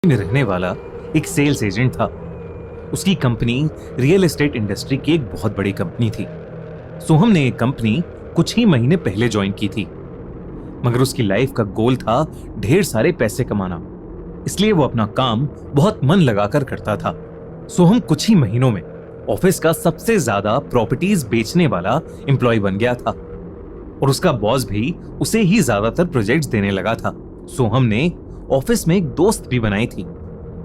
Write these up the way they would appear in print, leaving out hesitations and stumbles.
में रहने वाला एक सेल्स एजेंट था। उसकी कंपनी रियल एस्टेट इंडस्ट्री की एक बहुत बड़ी कंपनी थी। सोहम ने एक कंपनी कुछ ही महीने पहले ज्वाइन की थी, मगर उसकी लाइफ का गोल था ढेर सारे पैसे कमाना। इसलिए वो अपना काम बहुत मन लगाकर करता था। सोहम कुछ ही महीनों में ऑफिस का सबसे ज्यादा प्रॉपर्टीज बेचने वाला एम्प्लॉय बन गया था और उसका बॉस भी उसे ही ज्यादातर प्रोजेक्ट्स देने लगा था। सोहम ने ऑफिस में एक दोस्त भी बनाई थी,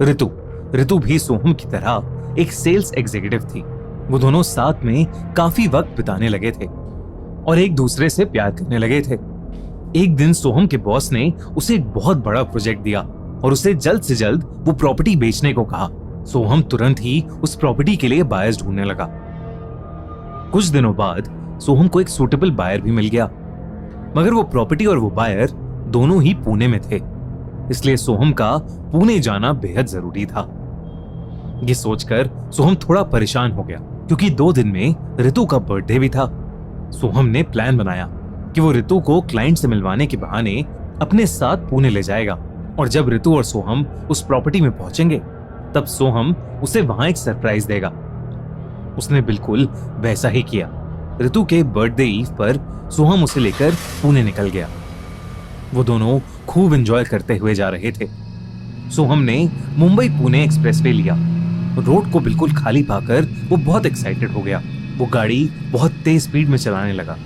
ऋतु। ऋतु भी सोहम की तरह एक सेल्स एग्जीक्यूटिव थी। वो दोनों साथ में काफी वक्त बिताने लगे थे और एक दूसरे से प्यार करने लगे थे। एक दिन सोहम के बॉस ने उसे एक बहुत बड़ा प्रोजेक्ट दिया और उसे जल्द से जल्द वो प्रॉपर्टी बेचने को कहा। सोहम तुरंत ही उस प्रॉपर्टी के लिए बायर्स ढूंढने लगा। कुछ दिनों बाद सोहम को एक सूटेबल बायर भी मिल गया, मगर वो प्रॉपर्टी और वो बायर दोनों ही पुणे में थे। इसलिए सोहम का पुणे जाना बेहद जरूरी था। ये सोचकर सोहम थोड़ा परेशान हो गया, क्योंकि 2 दिन में ऋतु का बर्थडे भी था। सोहम ने प्लान बनाया कि वो ऋतु को क्लाइंट से मिलवाने के बहाने अपने साथ पुणे ले जाएगा और जब ऋतु और सोहम उस प्रॉपर्टी में पहुंचेंगे तब सोहम उसे वहां एक सरप्राइज देगा। उसने बिल्कुल वैसा ही किया। ऋतु के बर्थडे ईव पर सोहम उसे लेकर पुणे निकल गया। वो दोनों खूब एंजॉय करते हुए जा रहे थे। सोहम ने मुंबई पुणे एक्सप्रेसवे लिया। रोड को बिल्कुल खाली पाकर वो बहुत एक्साइटेड हो गया। वो गाड़ी बहुत तेज स्पीड में चलाने लगा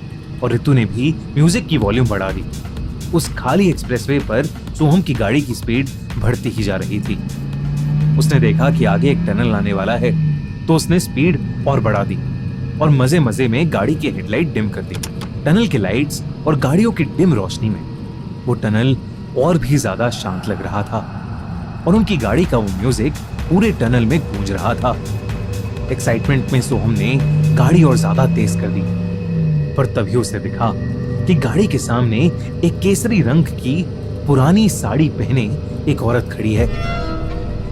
और ऋतु ने भी म्यूजिक की वॉल्यूम बढ़ा दी। उस खाली एक्सप्रेसवे पर सोहम की गाड़ी की स्पीड बढ़ती ही जा रही थी। उसने देखा कि आगे एक टनल आने वाला है, तो उसने स्पीड और बढ़ा दी और मजे मजे में गाड़ी की हेडलाइट डिम कर दी। टनल के लाइट्स और गाड़ियों की डिम रोशनी में वो टनल और भी ज्यादा शांत लग रहा था और उनकी गाड़ी का वो म्यूजिक पूरे टनल में गूंज रहा था। एक्साइटमेंट में सोहम ने गाड़ी और ज्यादा तेज कर दी, पर तभी उसे दिखा कि गाड़ी के सामने एक केसरी रंग की पुरानी साड़ी पहने एक औरत खड़ी है।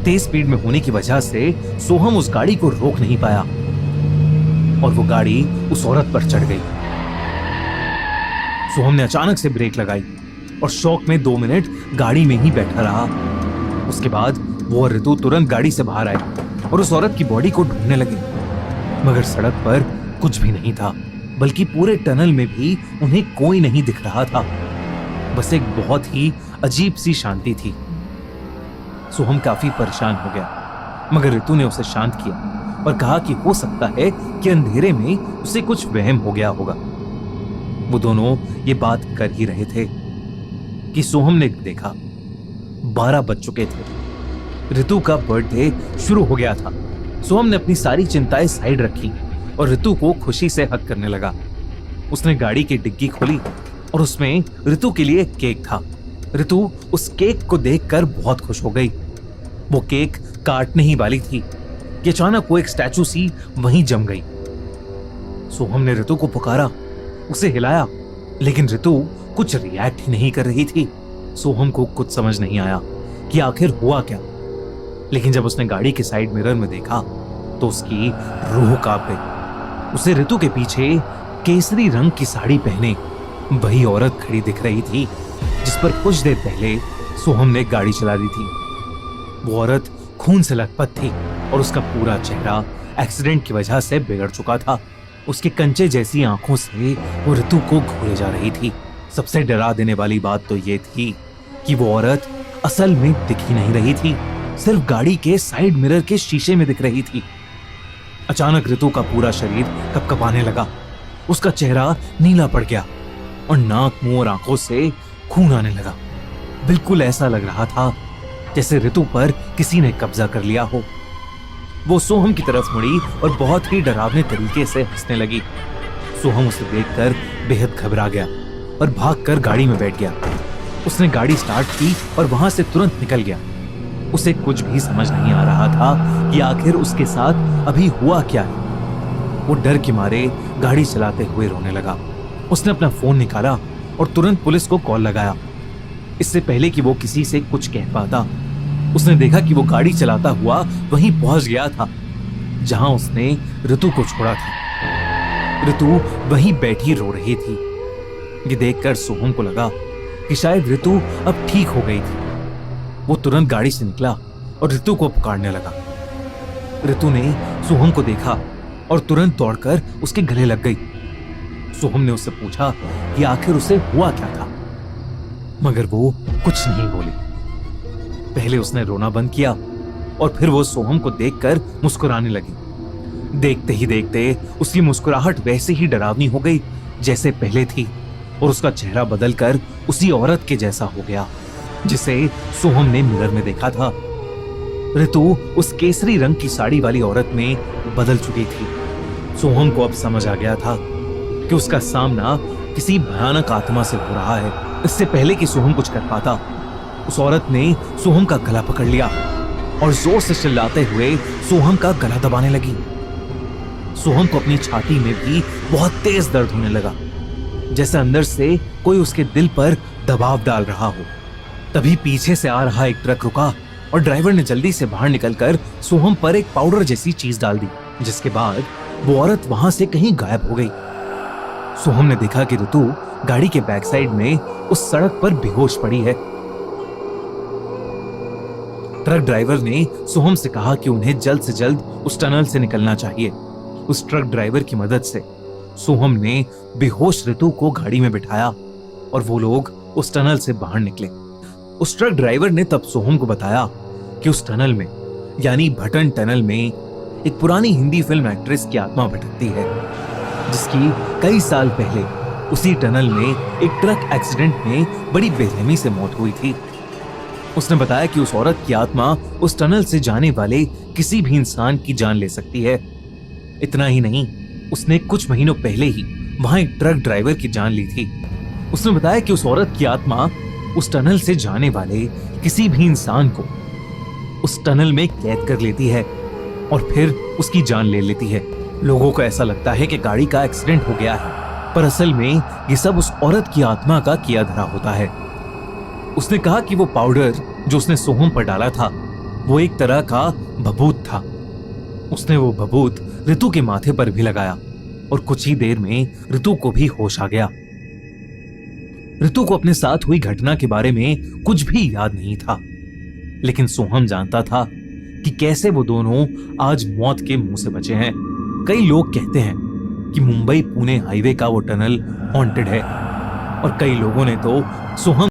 तेज स्पीड में होने की वजह से सोहम उस गाड़ी को रोक नहीं पाया और वो गाड़ी उस औरत पर चढ़ गई। सोहम ने अचानक से ब्रेक लगाई और शॉक में 2 मिनट गाड़ी में ही बैठा रहा। उसके बाद वो और ऋतु तुरंत गाड़ी से बाहर आए और उस औरत की बॉडी को ढूंढने लगे, मगर सड़क पर कुछ भी नहीं था, बल्कि पूरे टनल में भी उन्हें कोई नहीं दिख रहा था। बस एक बहुत ही अजीब सी शांति थी। सोहम काफी परेशान हो गया, मगर ऋतु ने उसे शांत किया और कहा कि हो सकता है कि अंधेरे में उसे कुछ वहम हो गया होगा। वो दोनों ये बात कर ही रहे थे कि सोहम ने देखा 12 बज चुके थे। ऋतु का बर्थडे शुरू हो गया था। सोहम ने अपनी सारी चिंताएं साइड रखी और ऋतु को खुशी से हग करने लगा। उसने गाड़ी की डिग्गी खोली और उसमें ऋतु के लिए केक था। ऋतु उस केक को देखकर बहुत खुश हो गई। वो केक काटने ही वाली थी कि अचानक वो एक स्टैचू सी वहीं जम गई। सोहम ने ऋतु को पुकारा, उसे हिलाया, लेकिन ऋतु कुछ रिएक्ट ही नहीं कर रही थी। सोहम को कुछ समझ नहीं आया कि आखिर हुआ क्या, लेकिन जब उसने गाड़ी के साइड मिरर में देखा तो उसकी रूह कांप गई। उसे ऋतु के पीछे केसरी रंग की साड़ी पहने वही औरत खड़ी दिख रही थी जिस पर कुछ देर पहले सोहम ने गाड़ी चला दी थी। वो औरत खून से लथपथ थी और उसका पूरा चेहरा एक्सीडेंट की वजह से बिगड़ चुका था। उसके कंचे जैसी आंखों से वो ऋतु को घूरे जा रही थी। सबसे डरा देने वाली बात तो ये थी कि वो औरत असल में दिख ही नहीं रही थी, सिर्फ गाड़ी के साइड मिरर के शीशे में दिख रही थी। अचानक ऋतु का पूरा शरीर कपकपाने लगा। उसका चेहरा नीला पड़ गया और नाक, मुंह और आंखों से खून आने लगा। बिल्कुल ऐसा लग रहा था जैसे ऋतु पर किसी ने कब्जा कर लिया हो। वो सोहम की तरफ मुड़ी और बहुत ही डरावने तरीके से हंसने लगी। सोहम उसे देखकर बेहद घबरा गया और भागकर गाड़ी में बैठ गया। उसने गाड़ी स्टार्ट की और वहां से तुरंत निकल गया। उसे कुछ भी समझ नहीं आ रहा था कि आखिर उसके साथ अभी हुआ क्या है। वो डर के मारे गाड़ी चलाते हुए रोने लगा। उसने अपना फोन निकाला और तुरंत पुलिस को कॉल लगाया, इससे पहले कि वो किसी से कुछ कह पाता। उसने देखा कि वो गाड़ी चलाता हुआ वहीं पहुंच गया था जहां उसने ऋतु को छोड़ा था। ऋतु वहीं बैठी रो रही थी। ये देखकर सोहम को लगा कि शायद ऋतु अब ठीक हो गई थी। वो तुरंत गाड़ी से निकला और ऋतु को पुकारने लगा। ऋतु ने सोहम को देखा और तुरंत दौड़कर उसके गले लग गई। सोहम ने उससे पूछा कि आखिर उसे हुआ क्या था, मगर वो कुछ नहीं बोली। पहले उसने रोना बंद किया और फिर वो सोहम को देखकर मुस्कुराने लगी। देखते ही देखते उसकी मुस्कुराहट वैसे ही डरावनी हो गई जैसे पहले थी, और उसका चेहरा बदलकर उसी औरत के जैसा हो गया जिसे सोहम ने मिरर में देखा था। ऋतु उस केसरी रंग की साड़ी वाली औरत में बदल चुकी थी। सोहम को अब समझ आ गया था कि उसका सामना किसी भयानक आत्मा से हो रहा है। इससे पहले कि सोहम कुछ कर पाता, उस औरत ने सोहम का गला पकड़ लिया और जोर से चिल्लाते हुए सोहम का गला दबाने लगी। सोहम को अपनी छाती में भी बहुत तेज दर्द होने लगा, जैसे अंदर से कोई उसके दिल पर दबाव डाल रहा हो। तभी पीछे से आ रहा एक ट्रक रुका और ड्राइवर ने जल्दी से बाहर निकलकर सोहम पर एक पाउडर जैसी चीज डाल दी, जिसके बाद वो औरत वहां से कहीं गायब हो गई। सोहम ने देखा कि ऋतु गाड़ी के बैक साइड में उस सड़क पर बेहोश पड़ी है। ट्रक ड्राइवर ने सोहम से कहा कि उन्हें जल्द से जल्द उस टनल से निकलना चाहिए। उस ट्रक ड्राइवर की मदद से सोहम ने बेहोश ऋतु को गाड़ी में बिठाया और वो लोग उस टनल से बाहर निकले। उस ट्रक ड्राइवर ने तब सोहम को बताया कि उस टनल में, यानी भटन टनल में, एक पुरानी हिंदी फिल्म एक्ट्रेस की आत्मा भटकती है, जिसकी कई साल पहले उसी टनल में एक ट्रक एक्सीडेंट में बड़ी बेरहमी से मौत हुई थी। उसने बताया कि उस औरत की आत्मा उस टनल से जाने वाले किसी भी इंसान की जान ले सकती है। इतना ही नहीं, उसने कुछ महीनों पहले ही वहां एक ट्रक ड्राइवर की जान ली थी। उसने बताया कि उस औरत की आत्मा उस टनल से जाने वाले किसी भी इंसान को उस टनल में कैद कर लेती है और फिर उसकी जान ले लेती है। लोगों को ऐसा लगता है कि गाड़ी का एक्सीडेंट हो गया है, पर असल में ये सब उस औरत की आत्मा का किया धरा होता है। उसने कहा कि वो पाउडर जो उसने सोहम पर डाला था, वो एक तरह का भभूत था। उसने वो भभूत ऋतु के माथे पर भी लगाया और कुछ ही देर में ऋतु को भी होश आ गया। ऋतु को अपने साथ हुई घटना के बारे में कुछ भी याद नहीं था, लेकिन सोहम जानता था कि कैसे वो दोनों आज मौत के मुंह से बचे हैं। कई लोग कहते हैं कि मुंबई पुणे हाईवे का वो टनल हॉन्टेड है, और कई लोगों ने तो सोहम